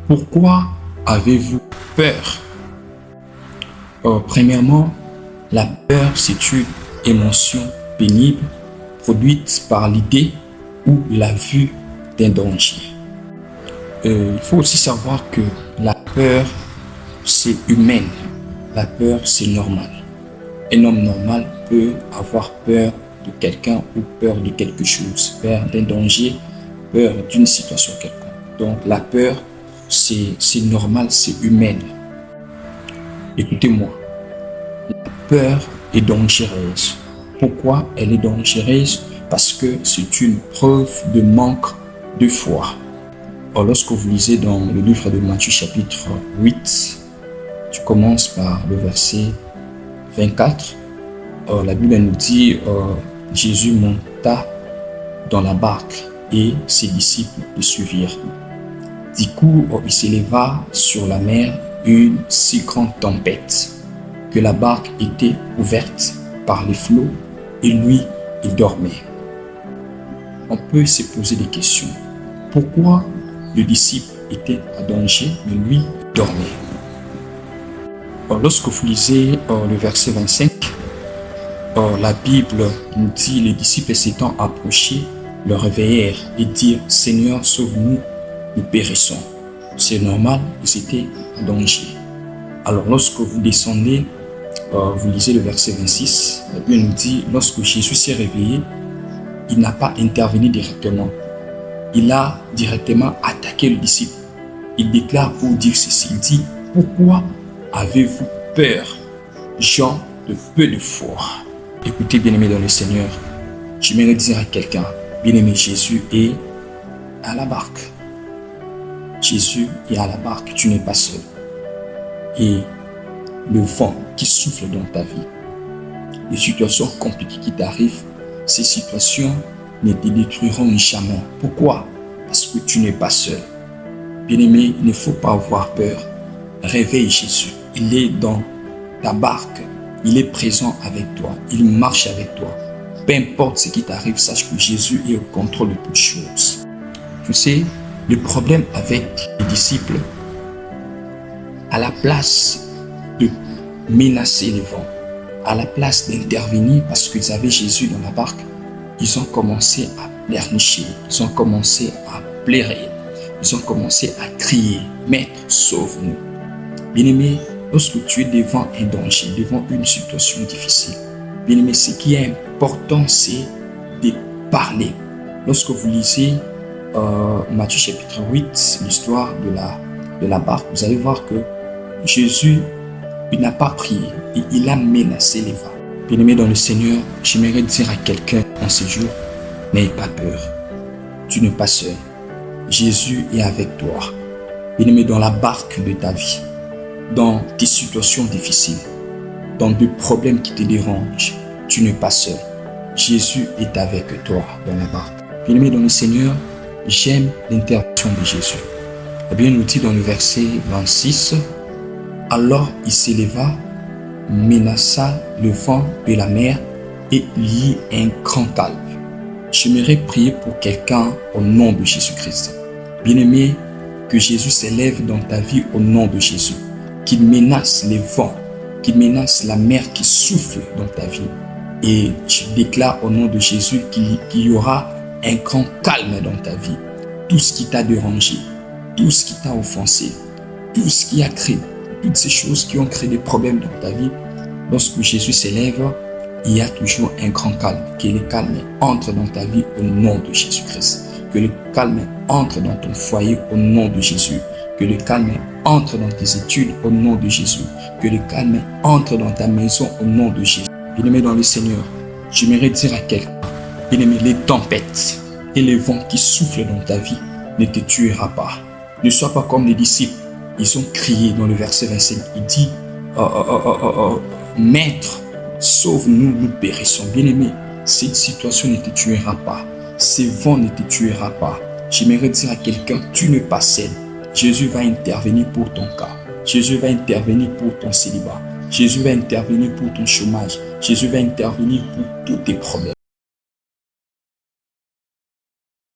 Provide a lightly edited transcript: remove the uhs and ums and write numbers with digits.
Pourquoi avez-vous peur? Premièrement, la peur, c'est une émotion pénible produite par l'idée ou la vue d'un danger. Il faut aussi savoir que la peur, c'est humaine. La peur, c'est normal. Un homme normal peut avoir peur de quelqu'un ou peur de quelque chose, peur d'un danger, peur d'une situation quelconque. Donc la peur, c'est normal, c'est humaine. Écoutez-moi, la peur est dangereuse. Pourquoi elle est dangereuse? Parce que c'est une preuve de manque de foi. Or, lorsque vous lisez dans le livre de Matthieu chapitre 8, tu commences par le verset 24. Or, la Bible nous dit, Jésus monta dans la barque et ses disciples le suivirent. Du coup, il s'éleva sur la mer une si grande tempête que la barque était ouverte par les flots et lui, il dormait. On peut se poser des questions. Pourquoi le disciple était en danger, mais lui dormait? Lorsque vous lisez le verset 25, la Bible nous dit, les disciples s'étant approchés, le réveillèrent et dirent, Seigneur, sauve-nous, nous périssons. C'est normal, ils étaient en danger. Alors lorsque vous descendez, vous lisez le verset 26, la Bible nous dit, lorsque Jésus s'est réveillé, il n'a pas intervenu directement. Il a directement attaqué le disciple. Il déclare pour dire ceci, il dit, pourquoi avez-vous peur, gens de peu de foi? Écoutez, bien-aimé dans le Seigneur, j'aimerais dire à quelqu'un, bien-aimé, Jésus est à la barque. Jésus est à la barque, tu n'es pas seul. Et le vent qui souffle dans ta vie, les situations compliquées qui t'arrivent, ces situations ne te détruiront jamais. Pourquoi? Parce que tu n'es pas seul. Bien-aimé, il ne faut pas avoir peur. Réveille Jésus. Il est dans ta barque. Il est présent avec toi. Il marche avec toi. Peu importe ce qui t'arrive, sache que Jésus est au contrôle de toutes choses. Tu sais, le problème avec les disciples, à la place de menacer les vents, à la place d'intervenir parce qu'ils avaient Jésus dans la barque, ils ont commencé à pleurnicher, ils ont commencé à pleurer, ils ont commencé à crier, Maître, sauve-nous. Bien-aimé, lorsque tu es devant un danger, devant une situation difficile, bien-aimé, ce qui est important, c'est de parler. Lorsque vous lisez Matthieu chapitre 8, l'histoire de la barque, vous allez voir que Jésus, il n'a pas prié, il a menacé les vents. Bien-aimé dans le Seigneur, j'aimerais dire à quelqu'un en ce jour, n'aie pas peur, tu n'es pas seul. Jésus est avec toi. Bien-aimé, dans la barque de ta vie, dans tes situations difficiles, dans des problèmes qui te dérangent, tu n'es pas seul. Jésus est avec toi dans la barque. Bien-aimé dans le Seigneur, j'aime l'intervention de Jésus. La Bible nous dit dans le verset 26, alors il s'éleva, menaça le vent et la mer et il y eut un grand calme. J'aimerais prier pour quelqu'un au nom de Jésus-Christ. Bien-aimé, que Jésus s'élève dans ta vie au nom de Jésus. Qu'il menace les vents, qu'il menace la mer qui souffle dans ta vie. Et je déclare au nom de Jésus qu'il y aura un grand calme dans ta vie. Tout ce qui t'a dérangé, tout ce qui t'a offensé, tout ce qui a créé, toutes ces choses qui ont créé des problèmes dans ta vie, lorsque Jésus s'élève, il y a toujours un grand calme. Que le calme entre dans ta vie au nom de Jésus-Christ. Que le calme entre dans ton foyer au nom de Jésus. Que le calme entre dans tes études au nom de Jésus. Que le calme entre dans ta maison au nom de Jésus. Bien-aimé dans le Seigneur, j'aimerais dire à quelqu'un, bien-aimé, les tempêtes et les vents qui soufflent dans ta vie ne te tuera pas. Ne sois pas comme les disciples. Ils ont crié dans le verset 25. Il dit, Maître, sauve-nous, nous périssons. Bien-aimé, cette situation ne te tuera pas. Ces vents ne te tuera pas. J'aimerais dire à quelqu'un, tu n'es pas seul. Jésus va intervenir pour ton cas. Jésus va intervenir pour ton célibat. Jésus va intervenir pour ton chômage. Jésus va intervenir pour tous tes problèmes.